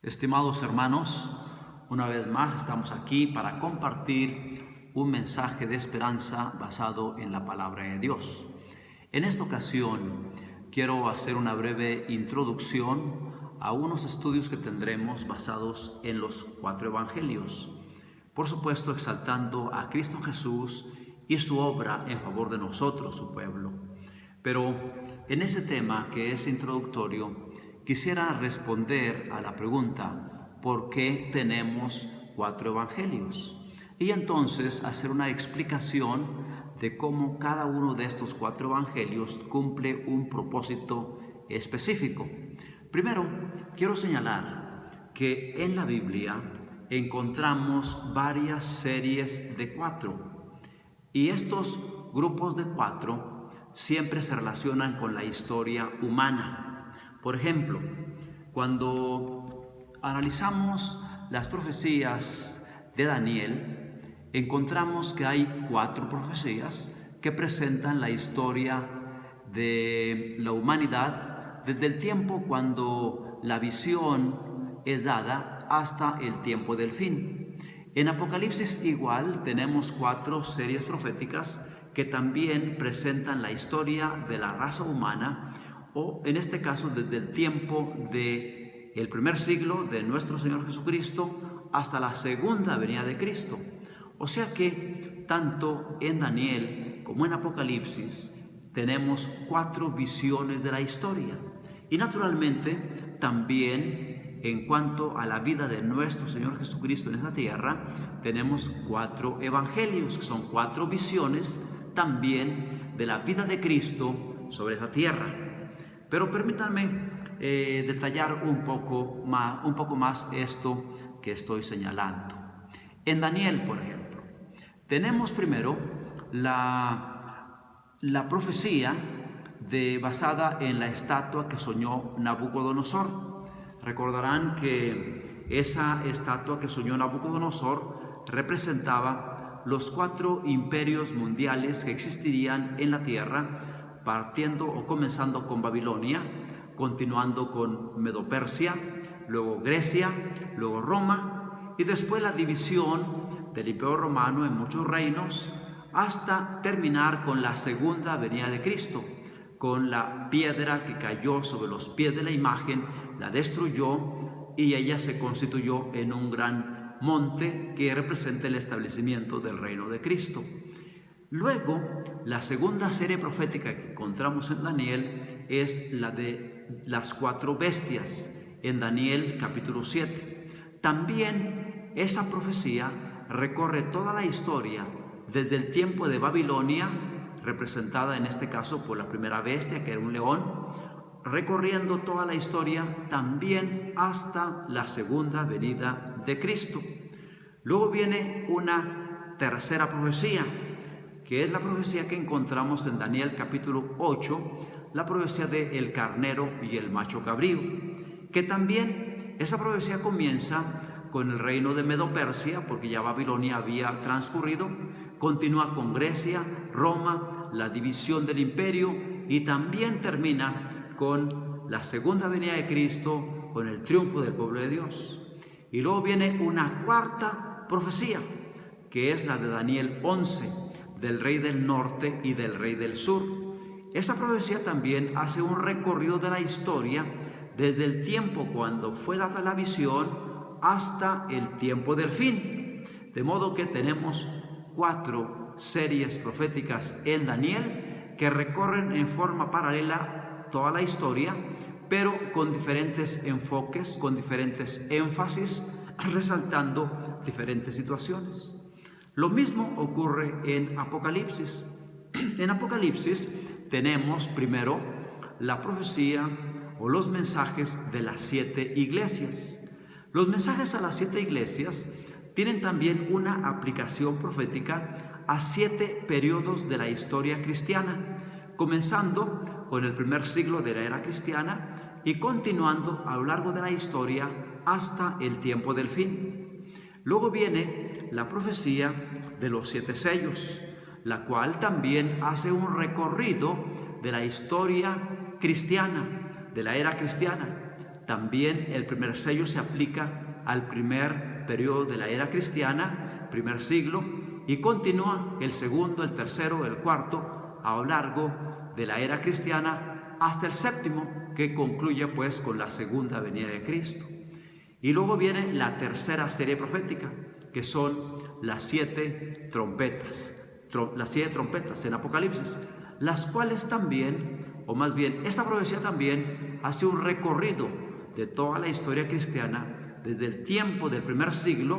Estimados hermanos, una vez más estamos aquí para compartir un mensaje de esperanza basado en la palabra de Dios. En esta ocasión quiero hacer una breve introducción a unos estudios que tendremos basados en los 4 evangelios. Por supuesto, exaltando a Cristo Jesús y su obra en favor de nosotros, su pueblo. Pero en ese tema que es introductorio, quisiera responder a la pregunta, ¿por qué tenemos 4 evangelios? Y entonces hacer una explicación de cómo cada uno de estos 4 evangelios cumple un propósito específico. Primero, quiero señalar que en la Biblia encontramos varias series de 4, y estos grupos de 4 siempre se relacionan con la historia humana. Por ejemplo, cuando analizamos las profecías de Daniel, encontramos que hay 4 profecías que presentan la historia de la humanidad desde el tiempo cuando la visión es dada hasta el tiempo del fin. En Apocalipsis igual tenemos 4 series proféticas que también presentan la historia de la raza humana, o en este caso desde el tiempo del primer siglo de nuestro Señor Jesucristo hasta la segunda venida de Cristo. O sea que tanto en Daniel como en Apocalipsis tenemos 4 visiones de la historia. Y naturalmente también en cuanto a la vida de nuestro Señor Jesucristo en esta tierra, tenemos 4 evangelios, que son 4 visiones también de la vida de Cristo sobre esa tierra. Pero permítanme detallar un poco más esto que estoy señalando. En Daniel, por ejemplo, tenemos primero la profecía basada en la estatua que soñó Nabucodonosor. Recordarán que esa estatua que soñó Nabucodonosor representaba los 4 imperios mundiales que existirían en la tierra, partiendo o comenzando con Babilonia, continuando con Medo-Persia, luego Grecia, luego Roma, y después la división del Imperio Romano en muchos reinos, hasta terminar con la segunda venida de Cristo, con la piedra que cayó sobre los pies de la imagen, la destruyó y ella se constituyó en un gran monte que representa el establecimiento del reino de Cristo. Luego, la segunda serie profética que encontramos en Daniel es la de las 4 bestias, en Daniel capítulo 7. También esa profecía recorre toda la historia desde el tiempo de Babilonia, representada en este caso por la primera bestia, que era un león, recorriendo toda la historia también hasta la segunda venida de Cristo. Luego viene una tercera profecía, que es la profecía que encontramos en Daniel capítulo 8, la profecía de el carnero y el macho cabrío, que también esa profecía comienza con el reino de Medo-Persia, porque ya Babilonia había transcurrido, continúa con Grecia, Roma, la división del imperio, y también termina con la segunda venida de Cristo, con el triunfo del pueblo de Dios. Y luego viene una cuarta profecía, que es la de Daniel 11, del rey del norte y del rey del sur. Esa profecía también hace un recorrido de la historia desde el tiempo cuando fue dada la visión hasta el tiempo del fin. De modo que tenemos 4 series proféticas en Daniel que recorren en forma paralela toda la historia, pero con diferentes enfoques, con diferentes énfasis, resaltando diferentes situaciones. Lo mismo ocurre en Apocalipsis. En Apocalipsis tenemos primero la profecía o los mensajes de las 7 iglesias. Los mensajes a las 7 iglesias tienen también una aplicación profética a 7 periodos de la historia cristiana, comenzando con el primer siglo de la era cristiana y continuando a lo largo de la historia hasta el tiempo del fin. Luego viene la profecía de los 7 sellos, la cual también hace un recorrido de la historia cristiana, de la era cristiana. también el primer sello se aplica al primer periodo de la era cristiana, primer siglo, y continúa el segundo, el tercero, el cuarto, a lo largo de la era cristiana hasta el séptimo, que concluye pues con la segunda venida de Cristo. Y luego viene la tercera serie profética, que son las 7 trompetas, en Apocalipsis, las cuales también, o más bien, esta profecía también hace un recorrido de toda la historia cristiana desde el tiempo del primer siglo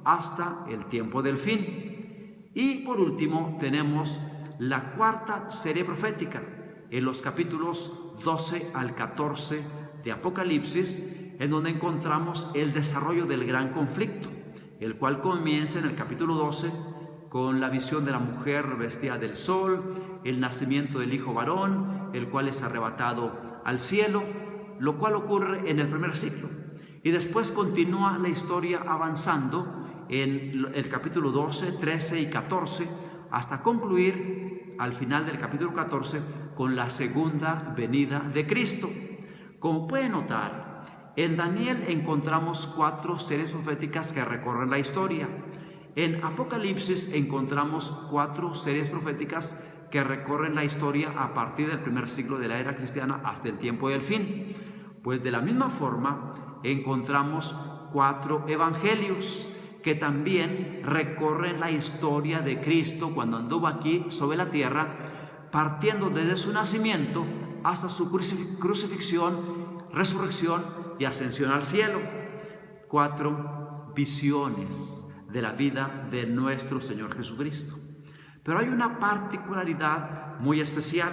hasta el tiempo del fin. Y por último tenemos la cuarta serie profética en los capítulos 12 al 14 de Apocalipsis, en donde encontramos el desarrollo del gran conflicto, el cual comienza en el capítulo 12 con la visión de la mujer vestida del sol, el nacimiento del hijo varón, el cual es arrebatado al cielo, lo cual ocurre en el primer siglo. Y después continúa la historia avanzando en el capítulo 12, 13 y 14, hasta concluir al final del capítulo 14 con la segunda venida de Cristo. Como pueden notar, en Daniel encontramos 4 series proféticas que recorren la historia. En Apocalipsis encontramos 4 series proféticas que recorren la historia a partir del primer siglo de la era cristiana hasta el tiempo del fin. Pues de la misma forma encontramos 4 evangelios que también recorren la historia de Cristo cuando anduvo aquí sobre la tierra, partiendo desde su nacimiento hasta su crucifixión, resurrección y ascensión al cielo. 4 visiones de la vida de nuestro Señor Jesucristo. Pero hay una particularidad muy especial,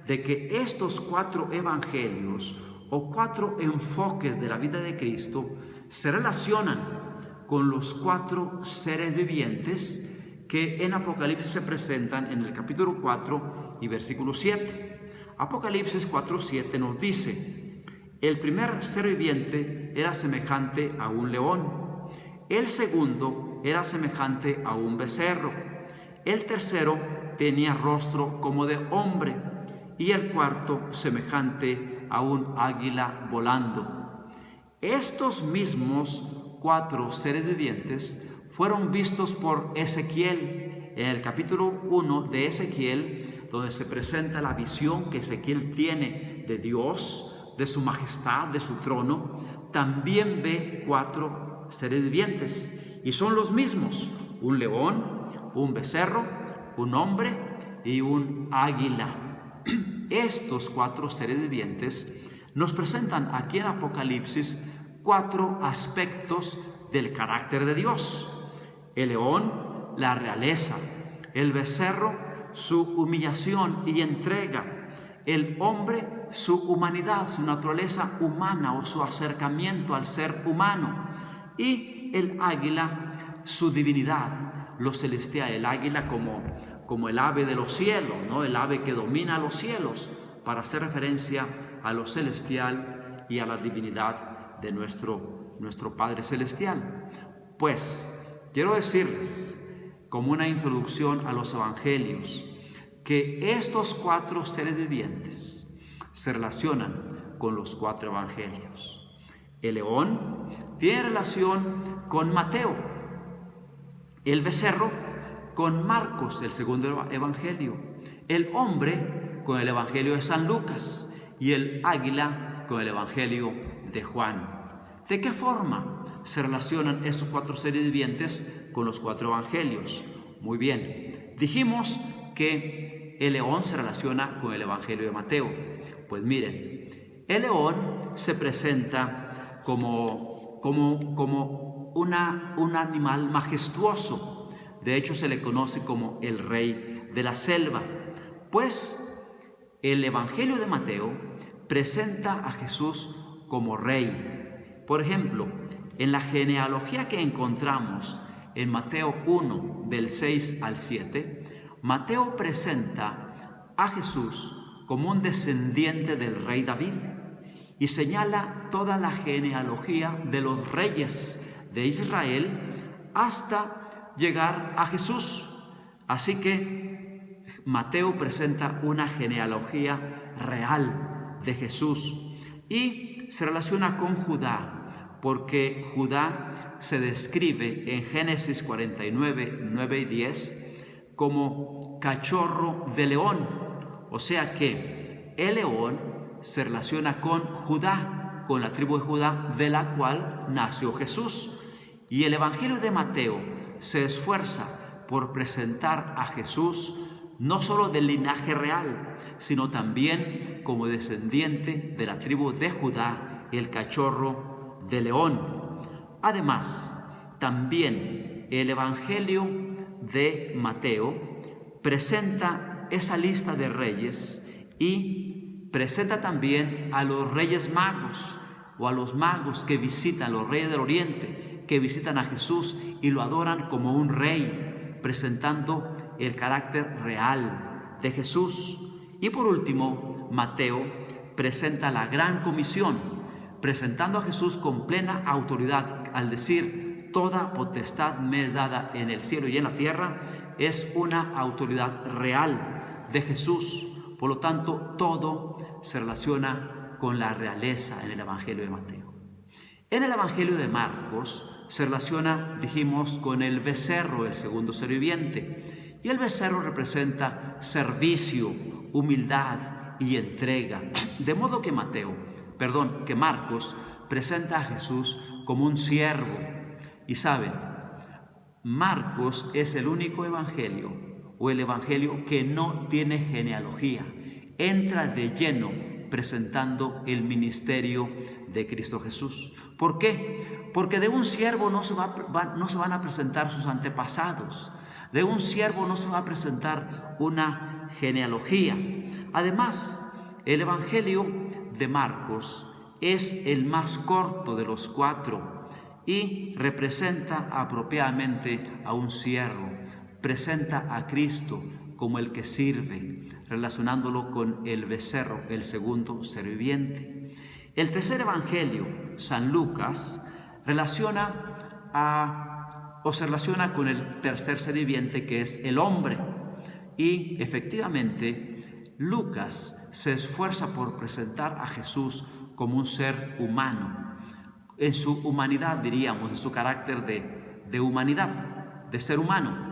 de que estos 4 evangelios o 4 enfoques de la vida de Cristo se relacionan con los 4 seres vivientes que en Apocalipsis se presentan en el capítulo 4 y versículo 7. Apocalipsis 4:7 nos dice: el primer ser viviente era semejante a un león, el segundo era semejante a un becerro, el tercero tenía rostro como de hombre y el cuarto semejante a un águila volando. Estos mismos 4 seres vivientes fueron vistos por Ezequiel en el capítulo 1 de Ezequiel, donde se presenta la visión que Ezequiel tiene de Dios, de su majestad, de su trono. También ve 4 seres vivientes y son los mismos: un león, un becerro, un hombre y un águila. Estos 4 seres vivientes nos presentan aquí en Apocalipsis 4 aspectos del carácter de Dios: el león, la realeza; el becerro, su humillación y entrega; el hombre, su humanidad, su naturaleza humana o su acercamiento al ser humano; y el águila, su divinidad, lo celestial. El águila como el ave de los cielos, ¿no? El ave que domina los cielos, para hacer referencia a lo celestial y a la divinidad de nuestro Padre Celestial. Pues quiero decirles, como una introducción a los evangelios, que estos 4 seres vivientes se relacionan con los 4 evangelios. El león tiene relación con Mateo, el becerro con Marcos, el segundo evangelio, el hombre con el evangelio de San Lucas y el águila con el evangelio de Juan. ¿De qué forma se relacionan estos 4 seres vivientes con los 4 evangelios? Muy bien, dijimos que el león se relaciona con el evangelio de Mateo. Pues miren, el león se presenta como un animal majestuoso. De hecho, se le conoce como el rey de la selva. Pues el evangelio de Mateo presenta a Jesús como rey. Por ejemplo, en la genealogía que encontramos en Mateo 1, del 6 al 7, Mateo presenta a Jesús como un descendiente del rey David y señala toda la genealogía de los reyes de Israel hasta llegar a Jesús. Así que Mateo presenta una genealogía real de Jesús y se relaciona con Judá, porque Judá se describe en Génesis 49, 9 y 10 como cachorro de león. O sea que el león se relaciona con Judá, con la tribu de Judá, de la cual nació Jesús. Y el Evangelio de Mateo se esfuerza por presentar a Jesús no solo del linaje real, sino también como descendiente de la tribu de Judá, el cachorro de león. Además, también el Evangelio de Mateo presenta esa lista de reyes y presenta también a los reyes magos, o a los magos que visitan, los reyes del oriente, que visitan a Jesús y lo adoran como un rey, presentando el carácter real de Jesús. Y por último, Mateo presenta la gran comisión, presentando a Jesús con plena autoridad, al decir: toda potestad me es dada en el cielo y en la tierra. Es una autoridad real de Jesús. Por lo tanto, todo se relaciona con la realeza en el Evangelio de Mateo. En el Evangelio de Marcos se relaciona, dijimos, con el becerro, el segundo ser viviente. Y el becerro representa servicio, humildad y entrega. De modo que Marcos presenta a Jesús como un siervo. Y saben, Marcos es el único evangelio, o el evangelio que no tiene genealogía. Entra de lleno presentando el ministerio de Cristo Jesús. ¿Por qué? Porque de un siervo no se van a presentar sus antepasados. De un siervo no se va a presentar una genealogía. Además, el Evangelio de Marcos es el más corto de los 4 y representa apropiadamente a un siervo. Presenta a Cristo como el que sirve, relacionándolo con el becerro, el segundo ser viviente. El tercer evangelio, San Lucas, se relaciona con el tercer ser viviente, que es el hombre. Y efectivamente, Lucas se esfuerza por presentar a Jesús como un ser humano, en su humanidad, diríamos, en su carácter de humanidad, de ser humano.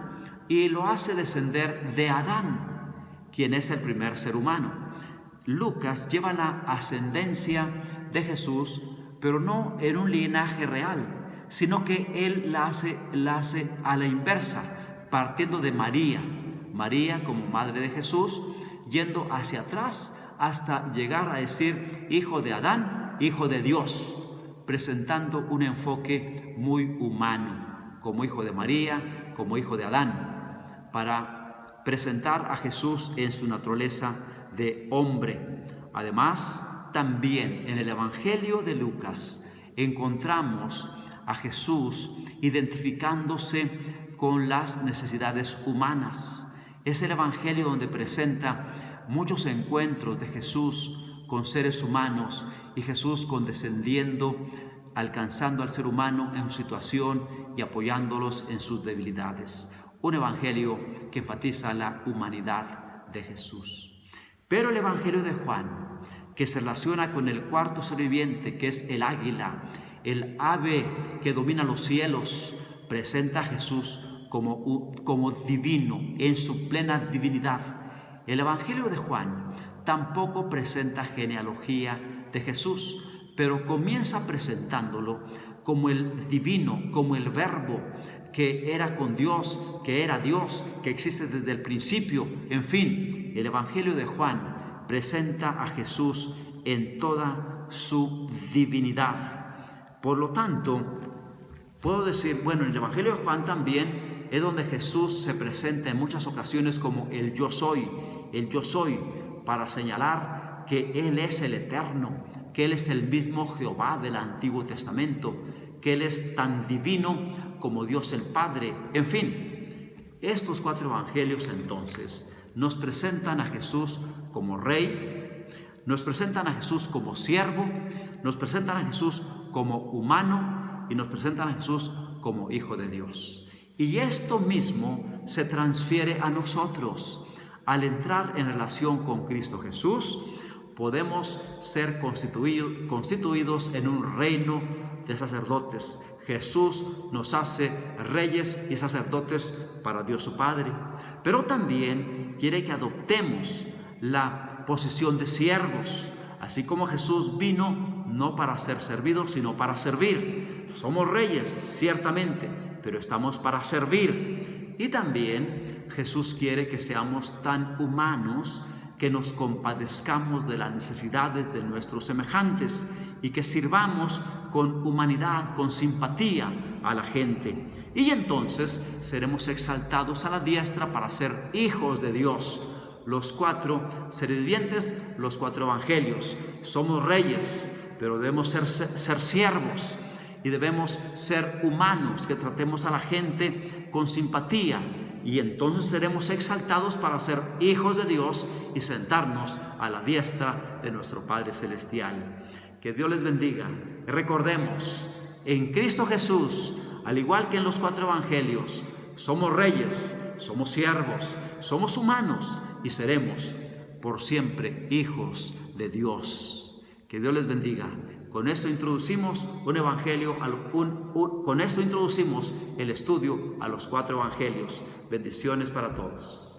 Y lo hace descender de Adán, quien es el primer ser humano. Lucas lleva la ascendencia de Jesús, pero no en un linaje real, sino que él la hace a la inversa, partiendo de María como madre de Jesús, yendo hacia atrás hasta llegar a decir hijo de Adán, hijo de Dios, presentando un enfoque muy humano, como hijo de María, como hijo de Adán, para presentar a Jesús en su naturaleza de hombre. Además, también en el Evangelio de Lucas encontramos a Jesús identificándose con las necesidades humanas. Es el Evangelio donde presenta muchos encuentros de Jesús con seres humanos y Jesús condescendiendo, alcanzando al ser humano en su situación y apoyándolos en sus debilidades. Un evangelio que enfatiza la humanidad de Jesús. Pero el Evangelio de Juan, que se relaciona con el cuarto ser viviente, que es el águila, el ave que domina los cielos, presenta a Jesús como divino, en su plena divinidad. El Evangelio de Juan tampoco presenta genealogía de Jesús, pero comienza presentándolo como el divino, como el verbo que era con Dios, que era Dios, que existe desde el principio. En fin, el Evangelio de Juan presenta a Jesús en toda su divinidad. Por lo tanto, puedo decir, bueno, en el Evangelio de Juan también es donde Jesús se presenta en muchas ocasiones como el yo soy, para señalar que Él es el eterno, que Él es el mismo Jehová del Antiguo Testamento, que Él es tan divino como Dios el Padre. En fin, estos 4 evangelios entonces nos presentan a Jesús como Rey, nos presentan a Jesús como siervo, nos presentan a Jesús como humano y nos presentan a Jesús como Hijo de Dios. Y esto mismo se transfiere a nosotros. Al entrar en relación con Cristo Jesús, podemos ser constituidos en un reino de sacerdotes. Jesús nos hace reyes y sacerdotes para Dios su Padre, pero también quiere que adoptemos la posición de siervos, así como Jesús vino no para ser servido, sino para servir. Somos reyes, ciertamente, pero estamos para servir. Y también Jesús quiere que seamos tan humanos que nos compadezcamos de las necesidades de nuestros semejantes y que sirvamos con humanidad, con simpatía a la gente. Y entonces seremos exaltados a la diestra para ser hijos de Dios. Los 4 seres vivientes, los 4 evangelios. Somos reyes, pero debemos ser siervos y debemos ser humanos, que tratemos a la gente con simpatía. Y entonces seremos exaltados para ser hijos de Dios y sentarnos a la diestra de nuestro Padre Celestial. Que Dios les bendiga. Recordemos, en Cristo Jesús, al igual que en los 4 evangelios, somos reyes, somos siervos, somos humanos y seremos por siempre hijos de Dios. Que Dios les bendiga. Con esto introducimos un evangelio, con esto introducimos el estudio a los 4 evangelios. Bendiciones para todos.